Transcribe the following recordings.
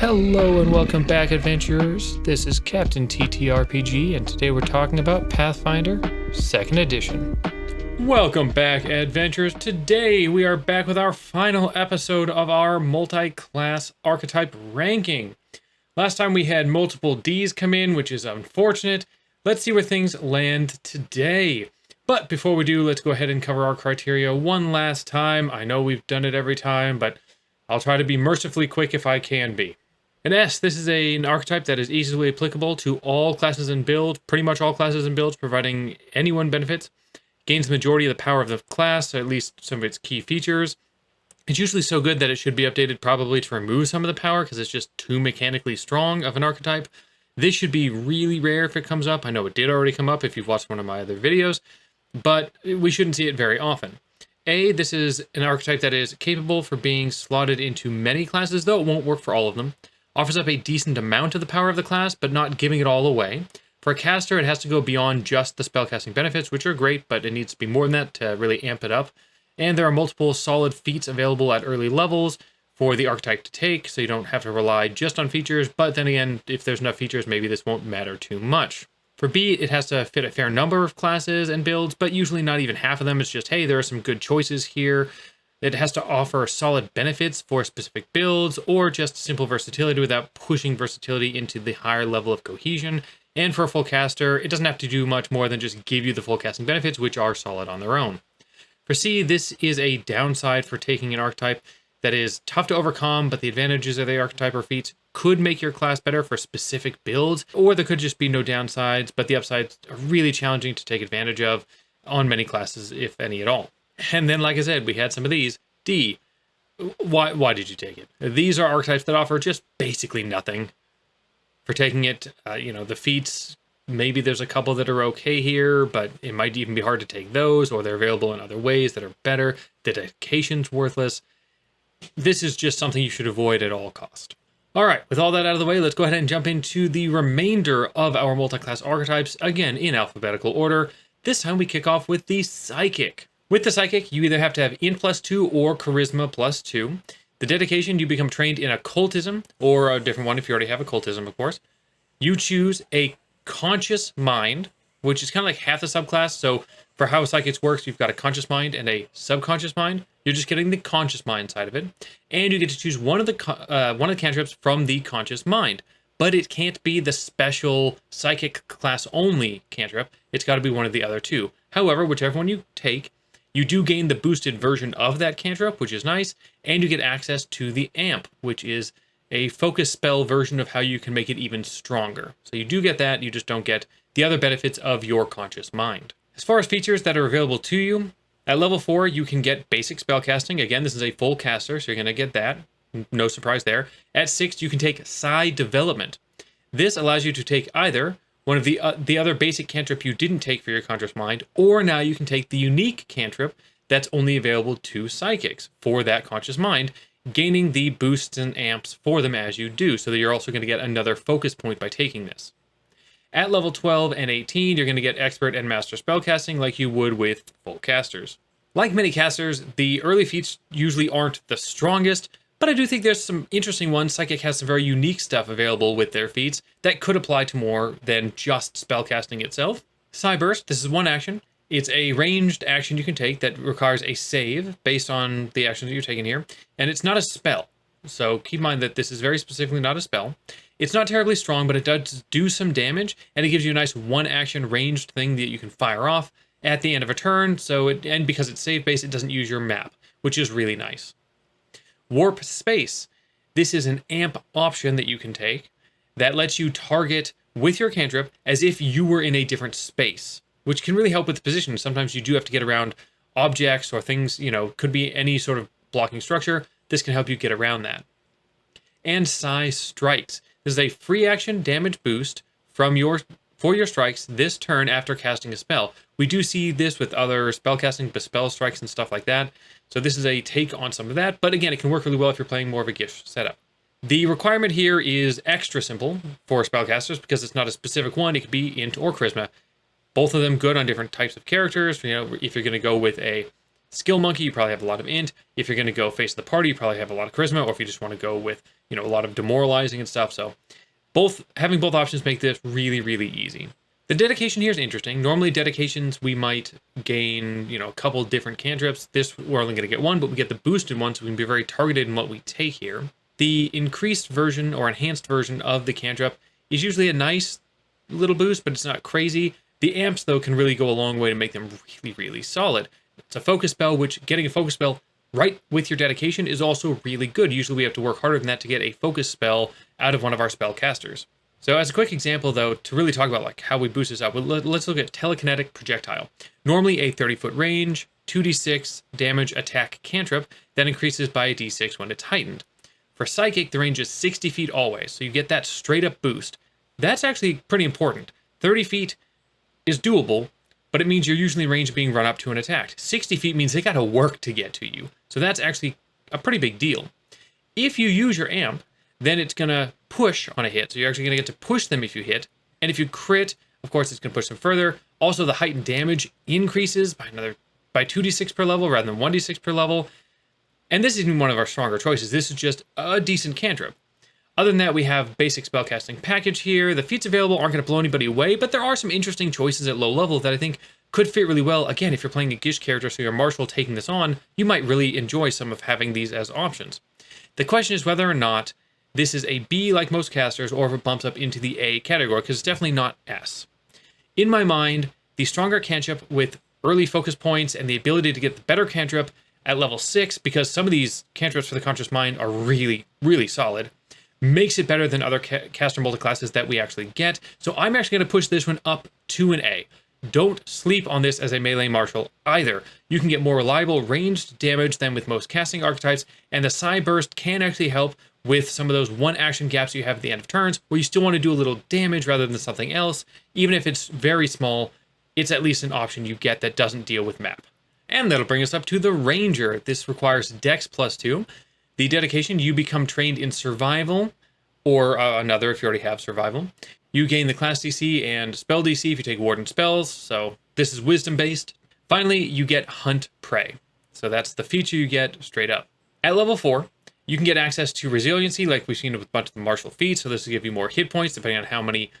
Hello and welcome back, adventurers. This is Captain TTRPG, and today we're talking about Pathfinder 2nd Edition. Welcome back, adventurers. Today we are back with our final episode of our multi-class archetype ranking. Last time we had multiple Ds come in, which is unfortunate. Let's see where things land today. But before we do, let's go ahead and cover our criteria one last time. I know we've done it every time, but I'll try to be mercifully quick if I can be. An S, this is an archetype that is easily applicable to all classes and builds, pretty much all classes and builds, providing anyone benefits. Gains the majority of the power of the class, or at least some of its key features. It's usually so good that it should be updated probably to remove some of the power because it's just too mechanically strong of an archetype. This should be really rare if it comes up. I know it did already come up if you've watched one of my other videos, but we shouldn't see it very often. A, this is an archetype that is capable for being slotted into many classes, though it won't work for all of them. Offers up a decent amount of the power of the class, but not giving it all away. For a caster, it has to go beyond just the spellcasting benefits, which are great, but it needs to be more than that to really amp it up. And there are multiple solid feats available at early levels for the archetype to take, so you don't have to rely just on features, but then again, if there's enough features, maybe this won't matter too much. For B, it has to fit a fair number of classes and builds, but usually not even half of them. It's just, hey, there are some good choices here. It has to offer solid benefits for specific builds, or just simple versatility without pushing versatility into the higher level of cohesion. And for a full caster, it doesn't have to do much more than just give you the full casting benefits, which are solid on their own. For C, this is a downside for taking an archetype that is tough to overcome, but the advantages of the archetype or feats could make your class better for specific builds, or there could just be no downsides, but the upsides are really challenging to take advantage of on many classes, if any at all. And then, like I said, we had some of these. D, why did you take it? These are archetypes that offer just basically nothing. For taking it, the feats, maybe there's a couple that are okay here, but it might even be hard to take those, or they're available in other ways that are better. The dedication's worthless. This is just something you should avoid at all cost. All right, with all that out of the way, let's go ahead and jump into the remainder of our multi-class archetypes, again in alphabetical order. This time we kick off with the Psychic. With the Psychic, you either have to have Int +2 or Charisma +2. The dedication, you become trained in Occultism, or a different one if you already have Occultism, of course. You choose a Conscious Mind, which is kind of like half the subclass. So for how Psychics works, you've got a Conscious Mind and a Subconscious Mind. You're just getting the Conscious Mind side of it. And you get to choose one of the cantrips from the Conscious Mind. But it can't be the special Psychic class only cantrip. It's got to be one of the other two. However, whichever one you take, you do gain the boosted version of that cantrip, which is nice, and you get access to the Amp, which is a focus spell version of how you can make it even stronger. So you do get that, you just don't get the other benefits of your Conscious Mind. As far as features that are available to you, at level 4, you can get basic spellcasting. Again, this is a full caster, so you're going to get that. No surprise there. At 6, you can take Psi Development. This allows you to take either one of the other basic cantrip you didn't take for your Conscious Mind, or now you can take the unique cantrip that's only available to Psychics for that Conscious Mind, gaining the boosts and amps for them as you do, so that you're also going to get another focus point by taking this. At level 12 and 18, you're going to get Expert and Master Spellcasting like you would with full casters. Like many casters, the early feats usually aren't the strongest, but I do think there's some interesting ones. Psychic has some very unique stuff available with their feats that could apply to more than just spellcasting itself. Psyburst, this is one action. It's a ranged action you can take that requires a save based on the actions that you're taking here, and it's not a spell. So keep in mind that this is very specifically not a spell. It's not terribly strong, but it does do some damage, and it gives you a nice one-action ranged thing that you can fire off at the end of a turn, and because it's save-based, it doesn't use your map, which is really nice. Warp Space. This is an amp option that you can take that lets you target with your cantrip as if you were in a different space, which can really help with the position. Sometimes you do have to get around objects or things, could be any sort of blocking structure. This can help you get around that. And Psi Strikes. This is a free action damage boost for your strikes this turn after casting a spell. We do see this with other spellcasting, Bespell strikes and stuff like that. So this is a take on some of that, but again, it can work really well if you're playing more of a gift setup. The requirement here is extra simple for spellcasters because it's not a specific one. It could be Int or Charisma. Both of them good on different types of characters. If you're going to go with a skill monkey, you probably have a lot of int. If you're going to go face of the party, you probably have a lot of charisma, or if you just want to go with, a lot of demoralizing and stuff. So having both options make this really, really easy. The dedication here is interesting. Normally dedications, we might gain, a couple different cantrips. This, we're only going to get one, but we get the boosted one, so we can be very targeted in what we take here. The increased version or enhanced version of the cantrip is usually a nice little boost, but it's not crazy. The amps, though, can really go a long way to make them really, really solid. It's a focus spell, which getting a focus spell right with your dedication is also really good. Usually we have to work harder than that to get a focus spell out of one of our spellcasters. So as a quick example, though, to really talk about how we boost this up, let's look at telekinetic projectile. Normally a 30-foot range, 2d6 damage attack cantrip that increases by a d6 when it's heightened. For psychic, the range is 60 feet always, so you get that straight up boost. That's actually pretty important. 30 feet is doable, but it means you're usually in range of being run up to and attacked. 60 feet means they gotta work to get to you. So that's actually a pretty big deal. If you use your amp, then it's gonna push on a hit. So you're actually gonna get to push them if you hit. And if you crit, of course, it's gonna push them further. Also, the heightened damage increases by 2d6 per level rather than 1d6 per level. And this isn't one of our stronger choices. This is just a decent cantrip. Other than that, we have basic spellcasting package here. The feats available aren't going to blow anybody away, but there are some interesting choices at low level that I think could fit really well. Again, if you're playing a Gish character, so you're Marshall taking this on, you might really enjoy some of having these as options. The question is whether or not this is a B like most casters, or if it bumps up into the A category, because it's definitely not S. In my mind, the stronger cantrip with early focus points and the ability to get the better cantrip at level 6, because some of these cantrips for the Conscious Mind are really, really solid, makes it better than other caster multiclasses that we actually get. So I'm actually going to push this one up to an A. Don't sleep on this as a melee marshal either. You can get more reliable ranged damage than with most casting archetypes, and the Psy Burst can actually help with some of those one action gaps you have at the end of turns, where you still want to do a little damage rather than something else. Even if it's very small, it's at least an option you get that doesn't deal with map. And that'll bring us up to the Ranger. This requires Dex +2. The dedication, you become trained in survival, or another if you already have survival. You gain the class DC and spell DC if you take warden spells, so this is wisdom based. Finally, you get Hunt Prey. So that's the feature you get straight up. At level 4, you can get access to resiliency like we've seen with a bunch of the martial feats, so this will give you more hit points depending on how many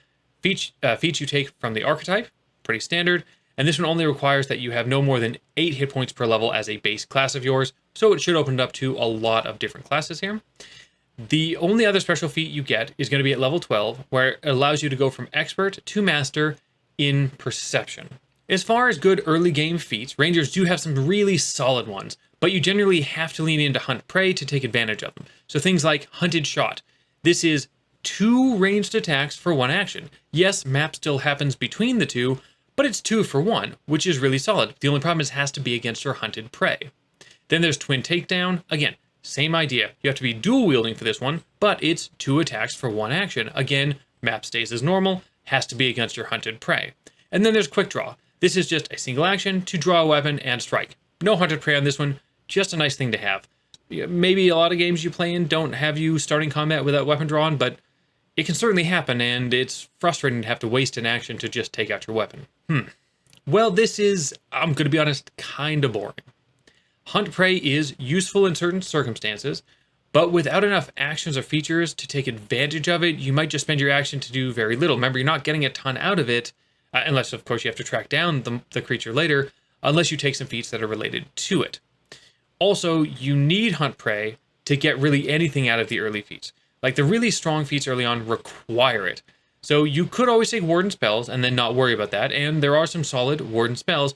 feats you take from the archetype. Pretty standard. And this one only requires that you have no more than 8 hit points per level as a base class of yours, so it should open it up to a lot of different classes here. The only other special feat you get is going to be at level 12, where it allows you to go from expert to master in perception. As far as good early game feats, Rangers do have some really solid ones, but you generally have to lean into Hunt Prey to take advantage of them. So things like Hunted Shot. This is 2 ranged attacks for 1 action. Yes, map still happens between the 2, but it's 2 for 1, which is really solid. The only problem is it has to be against your hunted prey. Then there's Twin Takedown. Again, same idea. You have to be dual wielding for this one, but it's 2 attacks for 1 action. Again, map stays as normal, has to be against your hunted prey. And then there's Quick Draw. This is just a single action to draw a weapon and strike. No hunted prey on this one, just a nice thing to have. Maybe a lot of games you play in don't have you starting combat without weapon drawn, but it can certainly happen, and it's frustrating to have to waste an action to just take out your weapon. Well, this is, I'm going to be honest, kind of boring. Hunt Prey is useful in certain circumstances, but without enough actions or features to take advantage of it, you might just spend your action to do very little. Remember, you're not getting a ton out of it, unless, of course, you have to track down the creature later, unless you take some feats that are related to it. Also, you need Hunt Prey to get really anything out of the early feats. Like, the really strong feats early on require it. So you could always take Warden spells and then not worry about that, and there are some solid Warden spells,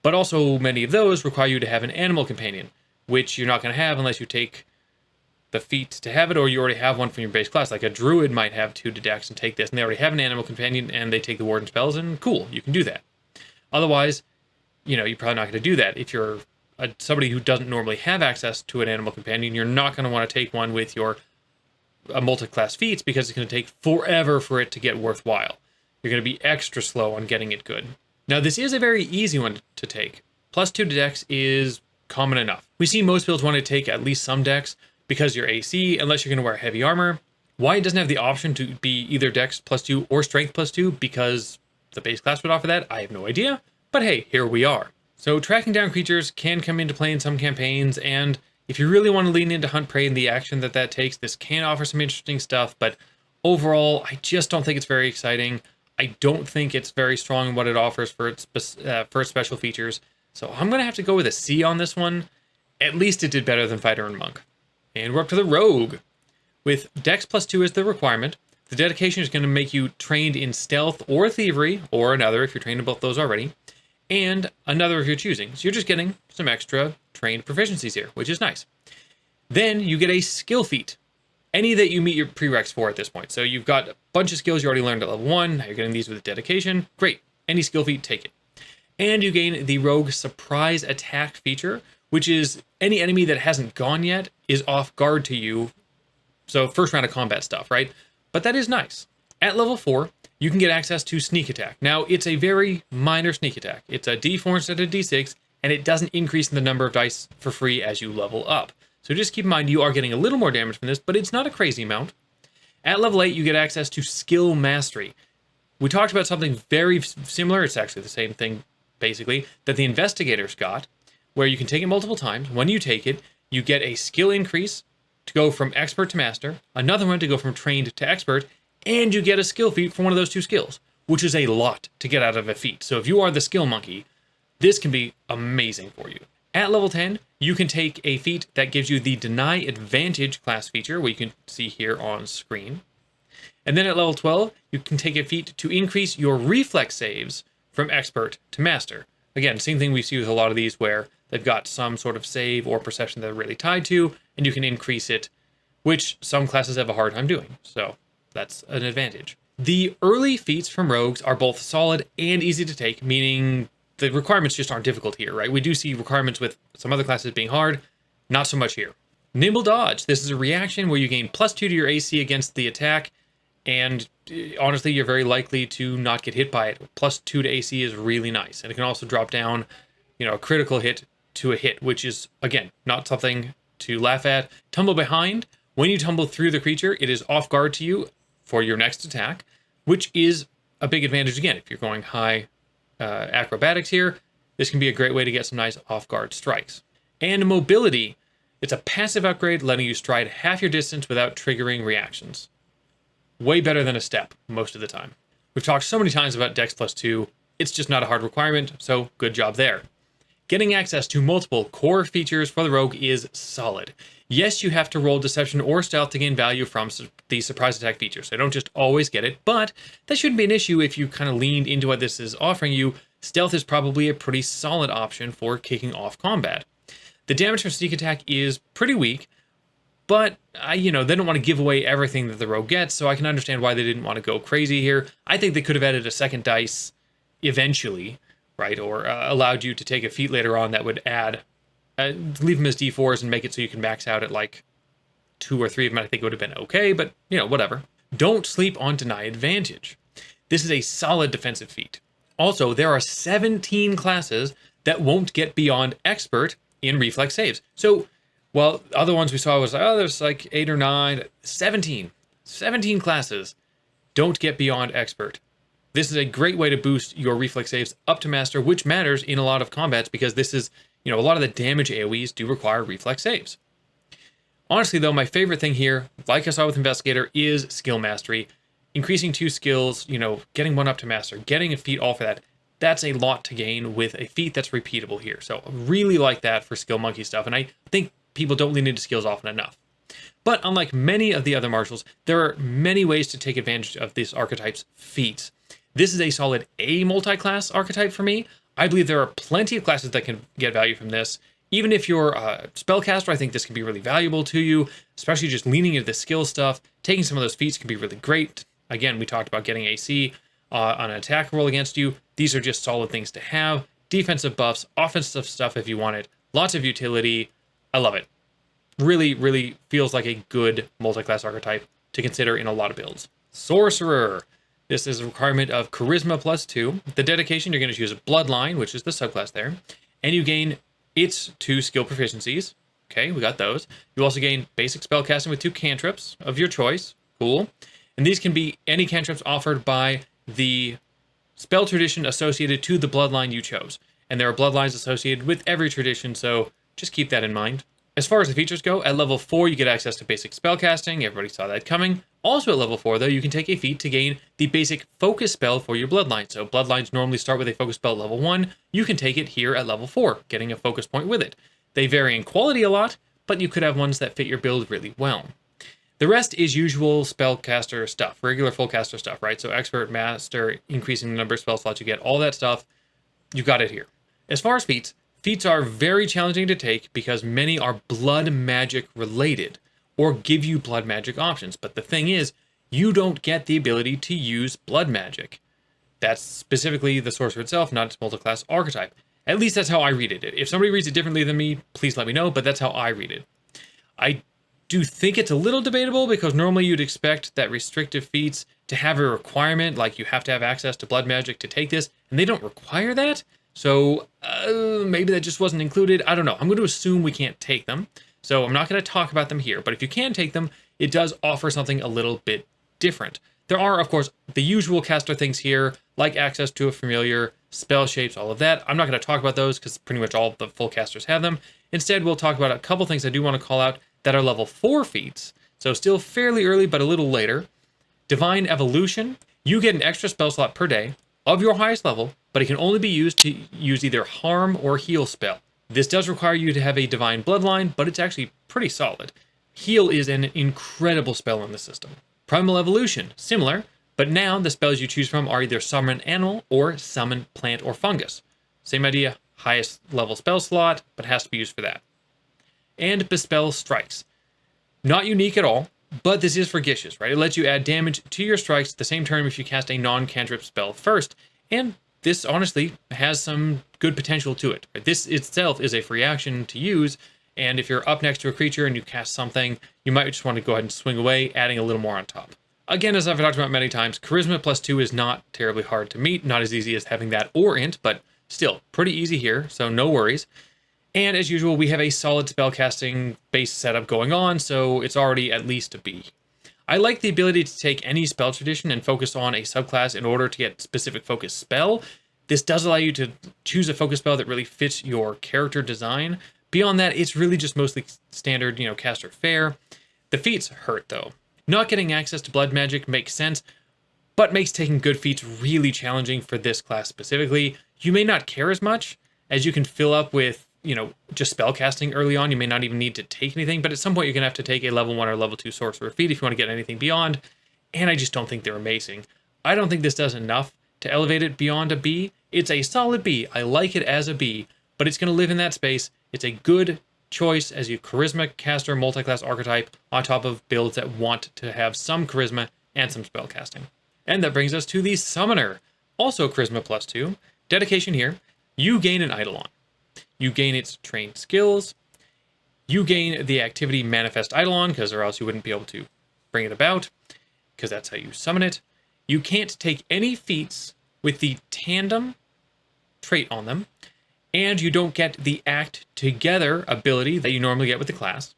but also many of those require you to have an animal companion, which you're not going to have unless you take the feat to have it, or you already have one from your base class. Like a druid might have 2 to dex and take this, and they already have an animal companion, and they take the Warden spells, and cool, you can do that. Otherwise, you're probably not going to do that. If you're somebody who doesn't normally have access to an animal companion, you're not going to want to take one with your multi-class feats, because it's going to take forever for it to get worthwhile. You're going to be extra slow on getting it good. Now, this is a very easy one to take. +2 to dex is common enough. We see most builds want to take at least some dex because you're AC, unless you're going to wear heavy armor. Why it doesn't have the option to be either dex +2 or strength +2 because the base class would offer that, I have no idea. But hey, here we are. So tracking down creatures can come into play in some campaigns, and if you really want to lean into Hunt Prey and the action that takes, this can offer some interesting stuff, but overall, I just don't think it's very exciting. I don't think it's very strong in what it offers for its special features, so I'm going to have to go with a C on this one. At least it did better than Fighter and Monk. And we're up to the Rogue. With Dex +2 as the requirement, the dedication is going to make you trained in Stealth or Thievery, or another if you're trained in both those already, and another if you're choosing. So you're just getting some extra trained proficiencies here, which is nice. Then you get a skill feat, any that you meet your prereqs for at this point. So you've got a bunch of skills you already learned at level 1, now you're getting these with dedication. Great, any skill feat, take it. And you gain the Rogue Surprise Attack feature, which is any enemy that hasn't gone yet is off guard to you. So first round of combat stuff, right? But that is nice. At level 4, you can get access to Sneak Attack. Now, it's a very minor Sneak Attack. It's a D4 instead of D6, and it doesn't increase in the number of dice for free as you level up. So just keep in mind you are getting a little more damage from this, but it's not a crazy amount. At level 8, you get access to Skill Mastery. We talked about something very similar, it's actually the same thing, basically, that the Investigators got, where you can take it multiple times. When you take it, you get a skill increase to go from Expert to Master, another one to go from Trained to Expert, and you get a skill feat for one of those two skills, which is a lot to get out of a feat. So if you are the skill monkey, this can be amazing for you. At level 10, you can take a feat that gives you the Deny Advantage class feature, what you can see here on screen. And then at level 12, you can take a feat to increase your reflex saves from Expert to Master. Again, same thing we see with a lot of these where they've got some sort of save or perception that they're really tied to, and you can increase it, which some classes have a hard time doing. So that's an advantage. The early feats from rogues are both solid and easy to take, meaning the requirements just aren't difficult here, right? We do see requirements with some other classes being hard, not so much here. Nimble Dodge. This is a reaction where you gain +2 to your AC against the attack, and honestly, you're very likely to not get hit by it. +2 to AC is really nice, and it can also drop down, a critical hit to a hit, which is, again, not something to laugh at. Tumble Behind. When you tumble through the creature, it is off guard to you for your next attack, which is a big advantage again. If you're going high acrobatics here, this can be a great way to get some nice off-guard strikes. And Mobility. It's a passive upgrade letting you stride half your distance without triggering reactions. Way better than a step most of the time. We've talked so many times about Dex +2. It's just not a hard requirement, so good job there. Getting access to multiple core features for the rogue is solid. Yes, you have to roll Deception or Stealth to gain value from the surprise attack feature, so don't just always get it, but that shouldn't be an issue if you kind of leaned into what this is offering you. Stealth is probably a pretty solid option for kicking off combat. The damage from Sneak Attack is pretty weak, but they don't want to give away everything that the rogue gets, so I can understand why they didn't want to go crazy here. I think they could have added a second dice eventually, right, or allowed you to take a feat later on that would add, leave them as D4s and make it so you can max out at like 2 or 3 of them. I think it would have been okay, but whatever. Don't sleep on Deny Advantage. This is a solid defensive feat. Also, there are 17 classes that won't get beyond Expert in reflex saves. So, while other ones we saw was, there's like 8 or 9, 17 classes don't get beyond Expert. This is a great way to boost your reflex saves up to Master, which matters in a lot of combats because this is, a lot of the damage AoEs do require reflex saves. Honestly, though, my favorite thing here, like I saw with Investigator, is Skill Mastery. Increasing 2 skills, getting 1 up to Master, getting a feat all for that. That's a lot to gain with a feat that's repeatable here. So I really like that for Skill Monkey stuff, and I think people don't lean into skills often enough. But unlike many of the other martials, there are many ways to take advantage of this archetype's feats. This is a solid A multi-class archetype for me. I believe there are plenty of classes that can get value from this. Even if you're a spellcaster, I think this can be really valuable to you, especially just leaning into the skill stuff. Taking some of those feats can be really great. Again, we talked about getting AC on an attack roll against you. These are just solid things to have. Defensive buffs, offensive stuff if you want it. Lots of utility. I love it. Really, really feels like a good multi-class archetype to consider in a lot of builds. Sorcerer. This is a requirement of Charisma +2. The dedication, you're going to choose a Bloodline, which is the subclass there. And you gain its 2 skill proficiencies. Okay, we got those. You also gain basic spellcasting with 2 cantrips of your choice. Cool. And these can be any cantrips offered by the spell tradition associated to the Bloodline you chose. and there are bloodlines associated with every tradition, so just keep that in mind. As far as the features go, at level 4 you get access to basic spellcasting, everybody saw that coming. Also at level 4 though, you can take a feat to gain the basic focus spell for your bloodline. So bloodlines normally start with a focus spell at level 1, you can take it here at level 4, getting a focus point with it. They vary in quality a lot, but you could have ones that fit your build really well. The rest is usual spellcaster stuff, regular full-caster stuff, right? So expert, master, increasing the number of spell slots you get, all that stuff, you got it here. As far as feats are very challenging to take because many are blood magic related or give you blood magic options. But the thing is, you don't get the ability to use blood magic. That's specifically the sorcerer itself, not its multiclass archetype. At least that's how I read it. If somebody reads it differently than me, please let me know, but that's how I read it. I do think it's a little debatable because normally you'd expect that restrictive feats to have a requirement, like you have to have access to blood magic to take this, and they don't require that. So maybe that just wasn't included. I don't know. I'm going to assume we can't take them. So I'm not going to talk about them here, but if you can take them, it does offer something a little bit different. There are, of course, the usual caster things here, like access to a familiar, spell shapes, all of that. I'm not going to talk about those because pretty much all the full casters have them. Instead, we'll talk about a couple things I do want to call out that are level 4 feats. So still fairly early, but a little later. Divine Evolution. You get an extra spell slot per day of your highest level, but it can only be used to use either harm or heal spell. This does require you to have a divine bloodline, but it's actually pretty solid. Heal is an incredible spell in the system. Primal Evolution, similar, but now the spells you choose from are either summon animal or summon plant or fungus. Same idea, highest level spell slot, but has to be used for that. And Bespell Strikes. Not unique at all, but this is for Gishes, right? It lets you add damage to your strikes at the same turn if you cast a non-cantrip spell first, and this honestly has some good potential to it. This itself is a free action to use, and if you're up next to a creature and you cast something, you might just want to go ahead and swing away, adding a little more on top. Again, as I've talked about many times, Charisma +2 is not terribly hard to meet, not as easy as having that or Int, but still pretty easy here, so no worries. And as usual, we have a solid spellcasting base setup going on, so it's already at least a B. I like the ability to take any spell tradition and focus on a subclass in order to get specific focus spell. This does allow you to choose a focus spell that really fits your character design. Beyond that, it's really just mostly standard, caster fare. The feats hurt though. Not getting access to blood magic makes sense, but makes taking good feats really challenging for this class specifically. You may not care as much as you can fill up with just spellcasting early on. You may not even need to take anything, but at some point you're going to have to take a level 1 or level 2 sorcerer feat if you want to get anything beyond, and I just don't think they're amazing. I don't think this does enough to elevate it beyond a B. It's a solid B. I like it as a B, but it's going to live in that space. It's a good choice as your charisma caster multiclass archetype on top of builds that want to have some charisma and some spellcasting. And that brings us to the summoner. Also charisma +2. Dedication here. You gain an Eidolon. You gain its trained skills. You gain the activity Manifest Eidolon, because or else you wouldn't be able to bring it about, because that's how you summon it. You can't take any feats with the tandem trait on them, and you don't get the Act Together ability that you normally get with the class.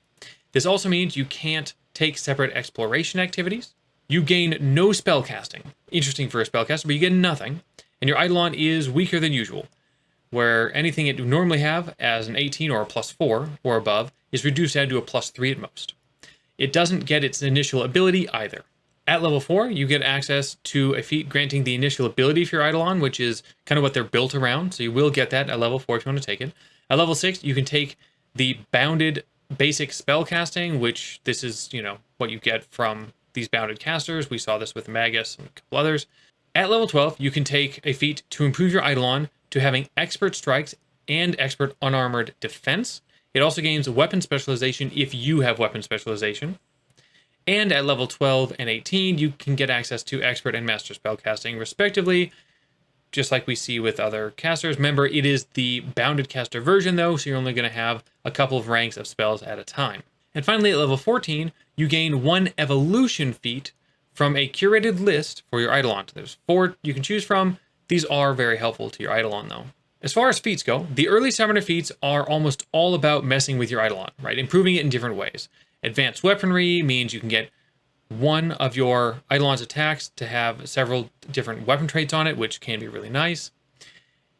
This also means you can't take separate exploration activities. You gain no spellcasting. Interesting for a spellcaster, but you get nothing. And your Eidolon is weaker than usual, where anything it would normally have as an 18 or a +4 or above is reduced down to a +3 at most. It doesn't get its initial ability either. At level 4, you get access to a feat granting the initial ability for your Eidolon, which is kind of what they're built around, so you will get that at level 4 if you want to take it. At level 6, you can take the bounded basic spellcasting, which this is, what you get from these bounded casters. We saw this with Magus and a couple others. At level 12, you can take a feat to improve your Eidolon to having expert strikes and expert unarmored defense. It also gains weapon specialization if you have weapon specialization. And at level 12 and 18, you can get access to expert and master spellcasting, respectively, just like we see with other casters. Remember, it is the bounded caster version, though, so you're only going to have a couple of ranks of spells at a time. And finally, at level 14, you gain 1 evolution feat from a curated list for your Eidolon. There's 4 you can choose from. These are very helpful to your Eidolon, though. As far as feats go, the early summoner feats are almost all about messing with your Eidolon, right? Improving it in different ways. Advanced weaponry means you can get one of your Eidolon's attacks to have several different weapon traits on it, which can be really nice.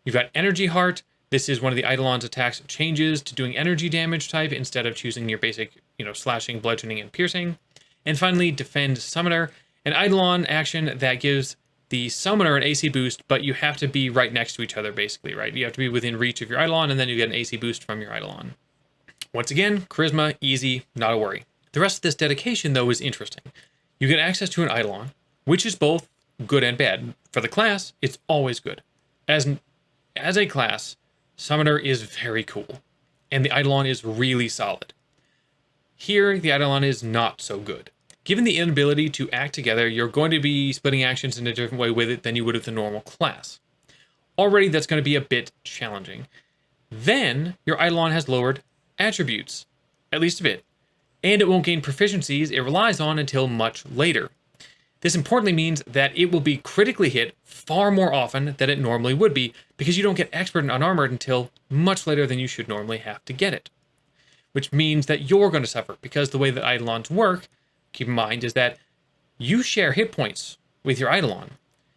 You've got Energy Heart. This is one of the Eidolon's attacks changes to doing energy damage type instead of choosing your basic, slashing, bludgeoning, and piercing. And finally, Defend Summoner, an Eidolon action that gives the Summoner an AC boost, but you have to be right next to each other, basically, right? You have to be within reach of your Eidolon, and then you get an AC boost from your Eidolon. Once again, Charisma, easy, not a worry. The rest of this dedication, though, is interesting. You get access to an Eidolon, which is both good and bad. For the class, it's always good. As a class, Summoner is very cool, and the Eidolon is really solid. Here, the Eidolon is not so good. Given the inability to act together, you're going to be splitting actions in a different way with it than you would with the normal class. Already, that's going to be a bit challenging. Then, your Eidolon has lowered attributes, at least a bit, and it won't gain proficiencies it relies on until much later. This importantly means that it will be critically hit far more often than it normally would be, because you don't get expert and unarmored until much later than you should normally have to get it. Which means that you're going to suffer, because the way that Eidolons work, keep in mind, is that you share hit points with your Eidolon.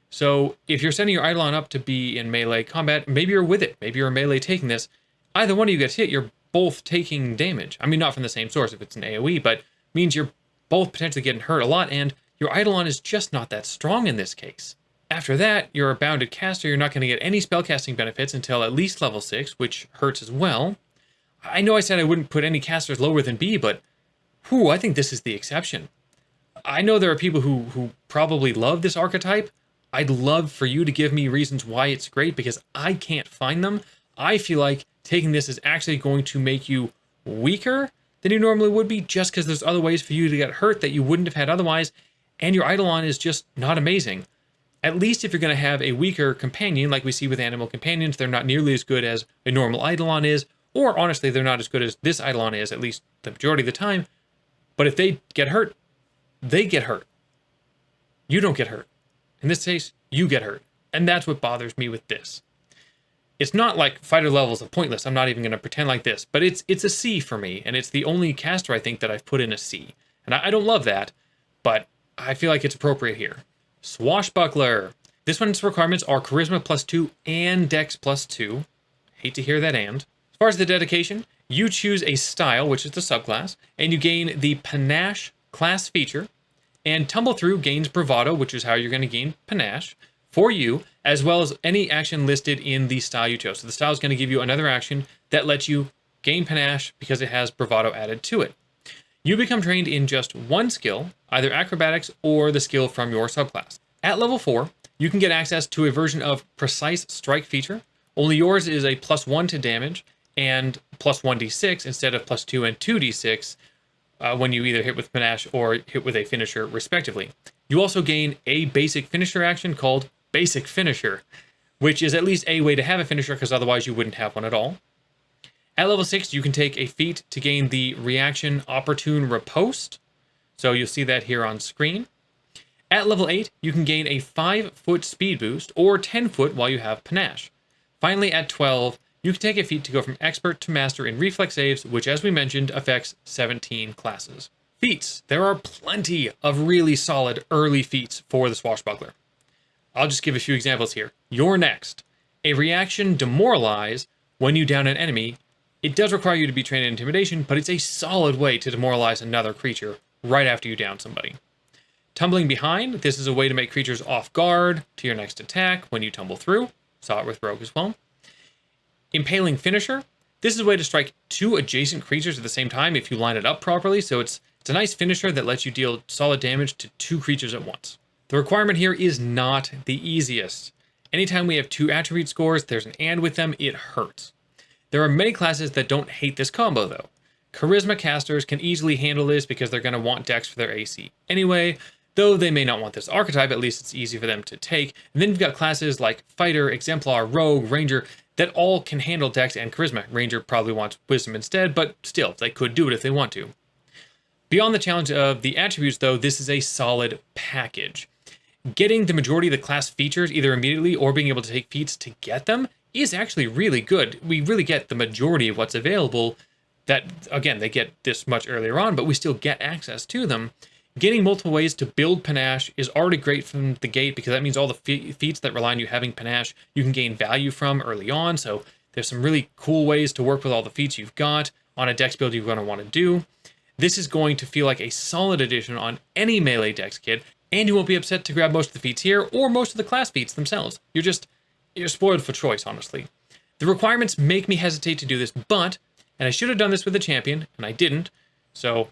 So if you're setting your Eidolon up to be in melee combat, maybe you're with it, maybe you're melee taking this, either one of you gets hit, you're both taking damage. I mean, not from the same source if it's an AoE, but means you're both potentially getting hurt a lot, and your Eidolon is just not that strong in this case. After that, you're a bounded caster, you're not going to get any spellcasting benefits until at least level 6, which hurts as well. I know I said I wouldn't put any casters lower than B, but I think this is the exception. I know there are people who probably love this archetype. I'd love for you to give me reasons why it's great, because I can't find them. I feel like taking this is actually going to make you weaker than you normally would be, just because there's other ways for you to get hurt that you wouldn't have had otherwise, and your Eidolon is just not amazing. At least if you're going to have a weaker companion, like we see with animal companions, they're not nearly as good as a normal Eidolon is, or honestly, they're not as good as this Eidolon is, at least the majority of the time. But if they get hurt, they get hurt. You don't get hurt. In this case, you get hurt. And that's what bothers me with this. It's not like fighter levels of pointless. I'm not even going to pretend like this, but it's a C for me, and it's the only caster I think that I've put in a C. And I don't love that, but I feel like it's appropriate here. Swashbuckler. This one's requirements are Charisma +2 and Dex +2. Hate to hear that and. As far as the dedication, you choose a style, which is the subclass, and you gain the Panache class feature, and Tumble Through gains Bravado, which is how you're going to gain Panache, for you, as well as any action listed in the style you chose. So the style is going to give you another action that lets you gain Panache because it has Bravado added to it. You become trained in just one skill, either Acrobatics or the skill from your subclass. At level 4, you can get access to a version of Precise Strike feature, only yours is a +1 to damage, and +1d6 instead of +2 and 2d6 when you either hit with Panache or hit with a finisher, respectively. You also gain a basic finisher action called Basic Finisher, which is at least a way to have a finisher, because otherwise you wouldn't have one at all. At level 6, you can take a feat to gain the reaction Opportune Riposte, so you'll see that here on screen. At level 8, you can gain a 5-foot speed boost, or 10 foot while you have Panache. Finally, at 12, you can take a feat to go from Expert to Master in Reflex saves, which, as we mentioned, affects 17 classes. Feats. There are plenty of really solid early feats for the Swashbuckler. I'll just give a few examples here. You're next. A reaction Demoralize when you down an enemy. It does require you to be trained in Intimidation, but it's a solid way to demoralize another creature right after you down somebody. Tumbling Behind. This is a way to make creatures off guard to your next attack when you tumble through. Saw it with Rogue as well. Impaling Finisher. This is a way to strike 2 adjacent creatures at the same time if you line it up properly, so it's a nice finisher that lets you deal solid damage to 2 creatures at once. The requirement here is not the easiest. Anytime we have 2 attribute scores, there's an and with them, it hurts. There are many classes that don't hate this combo though. Charisma casters can easily handle this because they're going to want Dex for their AC anyway, though they may not want this archetype, at least it's easy for them to take. And then you've got classes like Fighter, Exemplar, Rogue, Ranger, that all can handle Dex and Charisma. Ranger probably wants Wisdom instead, but still, they could do it if they want to. Beyond the challenge of the attributes though, this is a solid package. Getting the majority of the class features either immediately or being able to take feats to get them is actually really good. We really get the majority of what's available. That, again, they get this much earlier on, but we still get access to them. Getting multiple ways to build Panache is already great from the gate, because that means all the feats that rely on you having Panache, you can gain value from early on. So There's some really cool ways to work with all the feats you've got on a dex build you're going to want to do. This is going to feel like a solid addition on any melee dex kit, and you won't be upset to grab most of the feats here or most of the class feats themselves. You're spoiled for choice, honestly. The requirements make me hesitate to do this, and I should have done this with a champion, and I didn't, so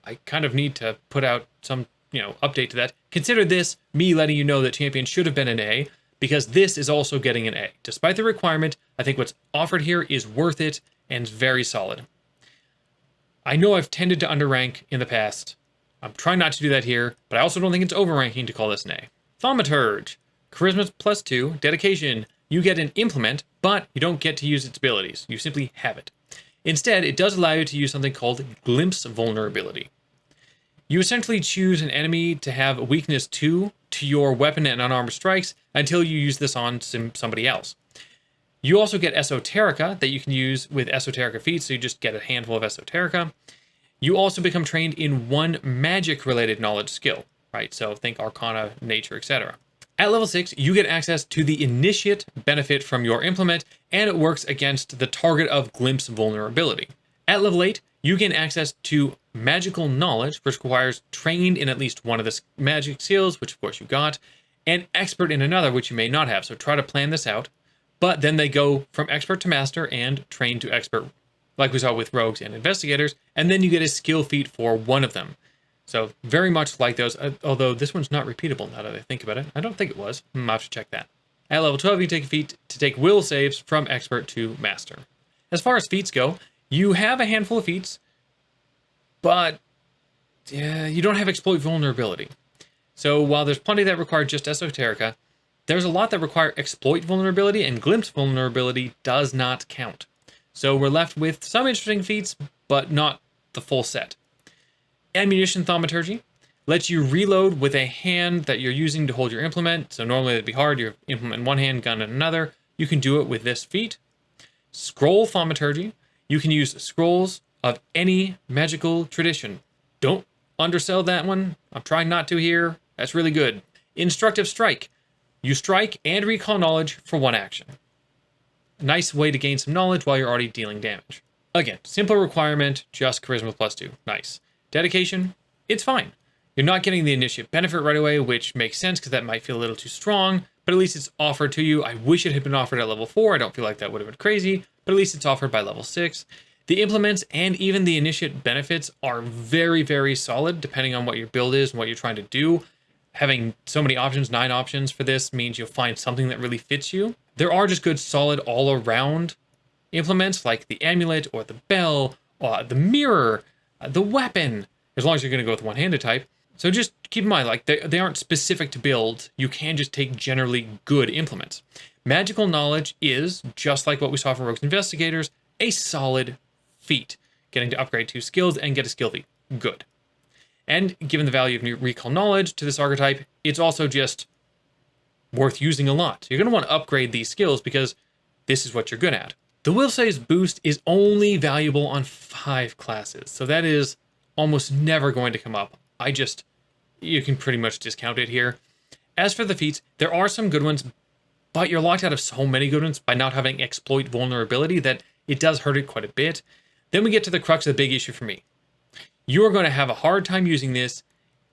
I kind of need to put out some, update to that. Consider this me letting you know that champion should have been an A, because this is also getting an A. Despite the requirement, I think what's offered here is worth it and very solid. I know I've tended to underrank in the past. I'm trying not to do that here, but I also don't think it's overranking to call this an A. Thaumaturge. Charisma +2, dedication. You get an implement, but you don't get to use its abilities. You simply have it. Instead, it does allow you to use something called Glimpse Vulnerability. You essentially choose an enemy to have a weakness 2 to your weapon and unarmed strikes until you use this on somebody else. You also get Esoterica that you can use with Esoterica feats, so you just get a handful of Esoterica. You also become trained in one magic-related knowledge skill, right? So think Arcana, Nature, etc. At level 6, you get access to the Initiate benefit from your implement, and it works against the target of Glimpse Vulnerability. At level 8, you gain access to Magical Knowledge, which requires trained in at least one of the magic skills, which of course you got, and Expert in another, which you may not have, so try to plan this out. But then they go from Expert to Master and Trained to Expert, like we saw with Rogues and Investigators, and then you get a skill feat for one of them. So very much like those, although this one's not repeatable now that I think about it. I don't think it was. I'll have to check that. At level 12, you take a feat to take will saves from Expert to Master. As far as feats go, you have a handful of feats, but you don't have Exploit Vulnerability. So while there's plenty that require just Esoterica, there's a lot that require Exploit Vulnerability, and Glimpse Vulnerability does not count. So we're left with some interesting feats, but not the full set. Ammunition Thaumaturgy lets you reload with a hand that you're using to hold your implement. So normally it'd be hard, you implement in one hand, gun in another. You can do it with this feat. Scroll Thaumaturgy, you can use scrolls of any magical tradition. Don't undersell that one. I'm trying not to here. That's really good. Instructive Strike, you strike and recall knowledge for one action. A nice way to gain some knowledge while you're already dealing damage. Again, simple requirement, just Charisma +2. Nice. Dedication, it's fine. You're not getting the initiative benefit right away, which makes sense because that might feel a little too strong, but at least it's offered to you. I wish it had been offered at level 4. I don't feel like that would have been crazy, but at least it's offered by level 6. The implements and even the initiate benefits are very, very solid depending on what your build is and what you're trying to do. Having so many options, 9 options for this, means you'll find something that really fits you. There are just good, solid, all-around implements like the amulet or the bell, or the mirror, the weapon, as long as you're going to go with one-handed type. So just keep in mind, like they aren't specific to build. You can just take generally good implements. Magical Knowledge is, just like what we saw from Rogues Investigators, a solid feat. Getting to upgrade 2 skills and get a skill feat. Good. And given the value of Recall Knowledge to this archetype, it's also just worth using a lot. You're going to want to upgrade these skills because this is what you're good at. The Will Saves boost is only valuable on 5 classes, so that is almost never going to come up. You can pretty much discount it here. As for the feats, there are some good ones, but you're locked out of so many good ones by not having Exploit Vulnerability that it does hurt it quite a bit. Then we get to the crux of the big issue for me. You are going to have a hard time using this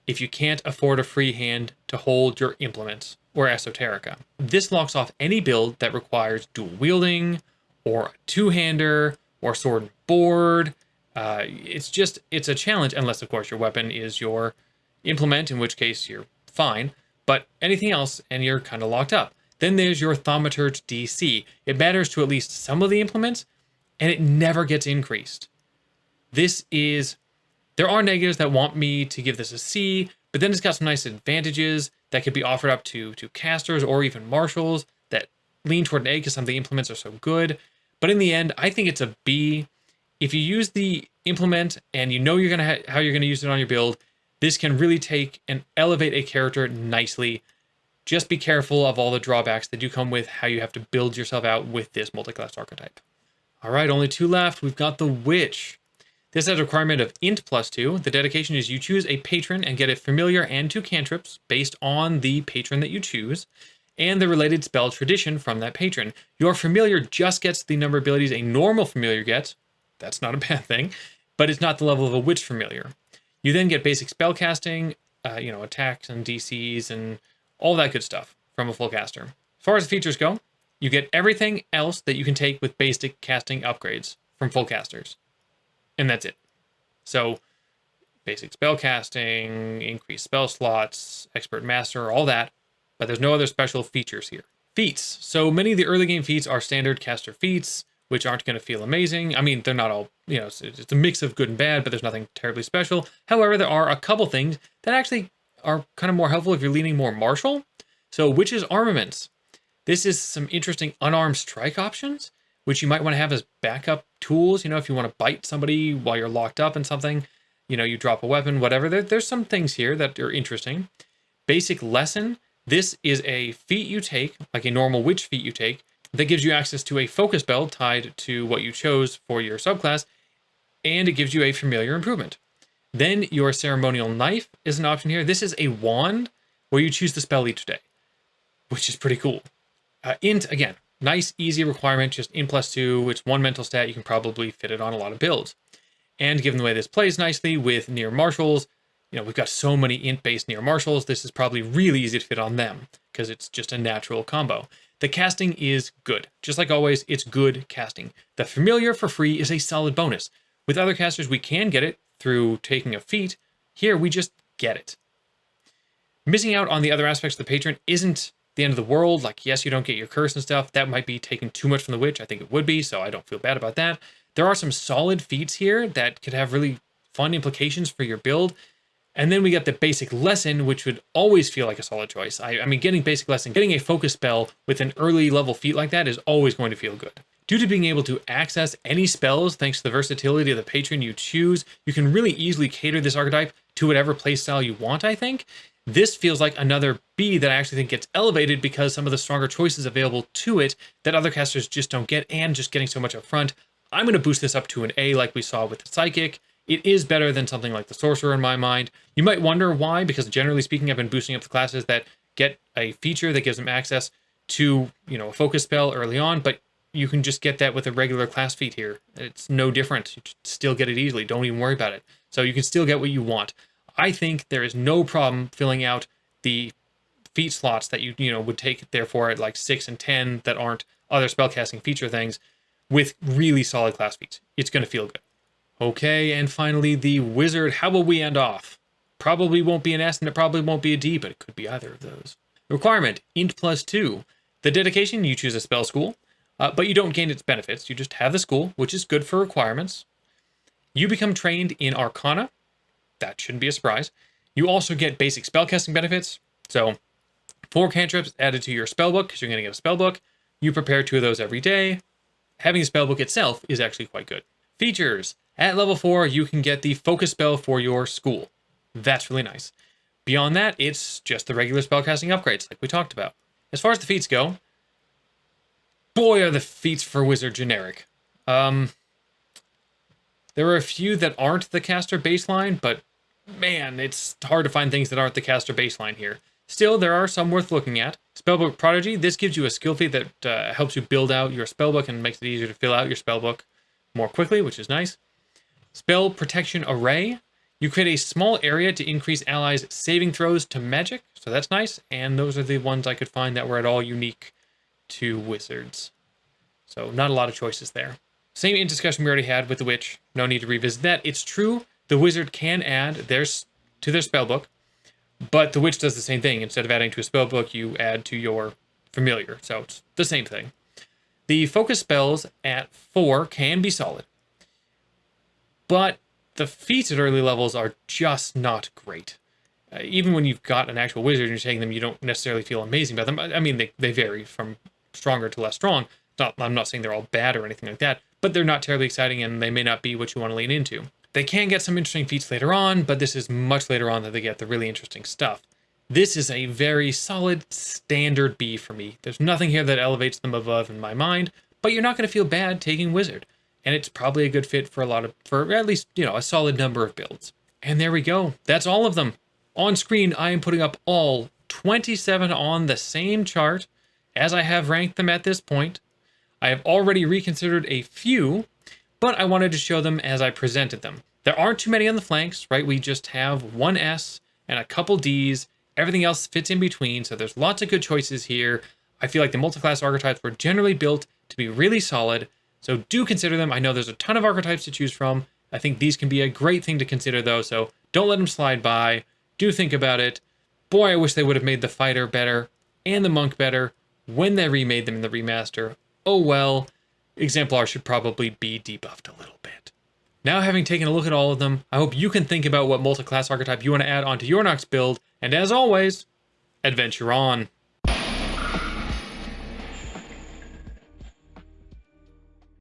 if you can't afford a free hand to hold your implements or Esoterica. This locks off any build that requires dual wielding, or a two-hander, or sword and board. It's a challenge, unless of course your weapon is your implement, in which case you're fine, but anything else and you're kind of locked up. Then there's your Thaumaturge DC. It matters to at least some of the implements, and it never gets increased. There are negatives that want me to give this a C, but then it's got some nice advantages that could be offered up to casters or even marshals that lean toward an A because some of the implements are so good. But in the end, I think it's a B. If you use the implement and you know how you're gonna use it on your build, this can really take and elevate a character nicely. Just be careful of all the drawbacks that do come with how you have to build yourself out with this multi-class archetype. All right, only 2 left. We've got the Witch. This has a requirement of int +2. The dedication is you choose a patron and get a familiar and 2 cantrips based on the patron that you choose. and the related spell tradition from that patron. Your familiar just gets the number of abilities a normal familiar gets. That's not a bad thing, but it's not the level of a witch familiar. You then get basic spell casting, attacks and DCs and all that good stuff from a full caster. As far as the features go, you get everything else that you can take with basic casting upgrades from full casters. And that's it. So, basic spell casting, increased spell slots, expert master, all that. But there's no other special features here. Feats. So many of the early game feats are standard caster feats, which aren't going to feel amazing. I mean, they're not all, it's a mix of good and bad, but there's nothing terribly special. However, there are a couple things that actually are kind of more helpful if you're leaning more martial. So Witch's Armaments. This is some interesting unarmed strike options, which you might want to have as backup tools. If you want to bite somebody while you're locked up in something, you drop a weapon, whatever. There's some things here that are interesting. Basic Lesson. This is a feat you take, like a normal witch feat you take, that gives you access to a focus spell tied to what you chose for your subclass, and it gives you a familiar improvement. Then your Ceremonial Knife is an option here. This is a wand where you choose the spell each day, which is pretty cool. Int, again, nice, easy requirement, just int +2. It's one mental stat. You can probably fit it on a lot of builds. And given the way this plays nicely with near marshals, we've got so many int-based near marshals, this is probably really easy to fit on them because it's just a natural combo. The casting is good. Just like always, it's good casting. The familiar for free is a solid bonus. With other casters, we can get it through taking a feat. Here, we just get it. Missing out on the other aspects of the patron isn't the end of the world. Like, yes, you don't get your curse and stuff. That might be taking too much from the witch. I think it would be, so I don't feel bad about that. There are some solid feats here that could have really fun implications for your build. And then we got the Basic Lesson, which would always feel like a solid choice. I mean, getting Basic Lesson, getting a focus spell with an early level feat like that is always going to feel good. Due to being able to access any spells thanks to the versatility of the patron you choose, you can really easily cater this archetype to whatever playstyle you want, I think. This feels like another B that I actually think gets elevated because some of the stronger choices available to it that other casters just don't get, and just getting so much up front. I'm going to boost this up to an A like we saw with the Psychic. It is better than something like the Sorcerer in my mind. You might wonder why, because generally speaking, I've been boosting up the classes that get a feature that gives them access to, a focus spell early on, but you can just get that with a regular class feat here. It's no different. You still get it easily. Don't even worry about it. So you can still get what you want. I think there is no problem filling out the feat slots that you would take therefore at like 6 and 10 that aren't other spellcasting feature things with really solid class feats. It's going to feel good. Okay, and finally the Wizard. How will we end off? Probably won't be an S and it probably won't be a D, but it could be either of those. Requirement, int +2. The dedication, you choose a spell school, but you don't gain its benefits. You just have the school, which is good for requirements. You become trained in Arcana. That shouldn't be a surprise. You also get basic spellcasting benefits. So 4 cantrips added to your spellbook, because you're going to get a spellbook. You prepare 2 of those every day. Having a spellbook itself is actually quite good. Features. At level 4, you can get the focus spell for your school. That's really nice. Beyond that, it's just the regular spellcasting upgrades, like we talked about. As far as the feats go, boy, are the feats for Wizard generic. There are a few that aren't the caster baseline, but man, it's hard to find things that aren't the caster baseline here. Still, there are some worth looking at. Spellbook Prodigy, this gives you a skill feat that helps you build out your spellbook and makes it easier to fill out your spellbook more quickly, which is nice. Spell Protection Array, you create a small area to increase allies' saving throws to magic, so that's nice, and those are the ones I could find that were at all unique to wizards. So not a lot of choices there. Same int discussion we already had with the witch, no need to revisit that. It's true, the wizard can add theirs to their spellbook, but the witch does the same thing. Instead of adding to a spellbook, you add to your familiar, so it's the same thing. The focus spells at 4 can be solid, but the feats at early levels are just not great. Even when you've got an actual wizard and you're taking them, you don't necessarily feel amazing about them. I mean, they vary from stronger to less strong. I'm not saying they're all bad or anything like that, but they're not terribly exciting and they may not be what you want to lean into. They can get some interesting feats later on, but this is much later on that they get the really interesting stuff. This is a very solid standard B for me. There's nothing here that elevates them above in my mind, but you're not going to feel bad taking wizard. And it's probably a good fit for at least, a solid number of builds. And there we go. That's all of them. On screen, I am putting up all 27 on the same chart as I have ranked them at this point. I have already reconsidered a few, but I wanted to show them as I presented them. There aren't too many on the flanks, right? We just have one S and a couple Ds. Everything else fits in between, so there's lots of good choices here. I feel like the multiclass archetypes were generally built to be really solid, so do consider them. I know there's a ton of archetypes to choose from. I think these can be a great thing to consider, though, so don't let them slide by. Do think about it. Boy, I wish they would have made the fighter better and the monk better when they remade them in the remaster. Oh well, exemplar should probably be debuffed a little bit. Now, having taken a look at all of them, I hope you can think about what multi-class archetype you want to add onto your Nox build, and as always, adventure on.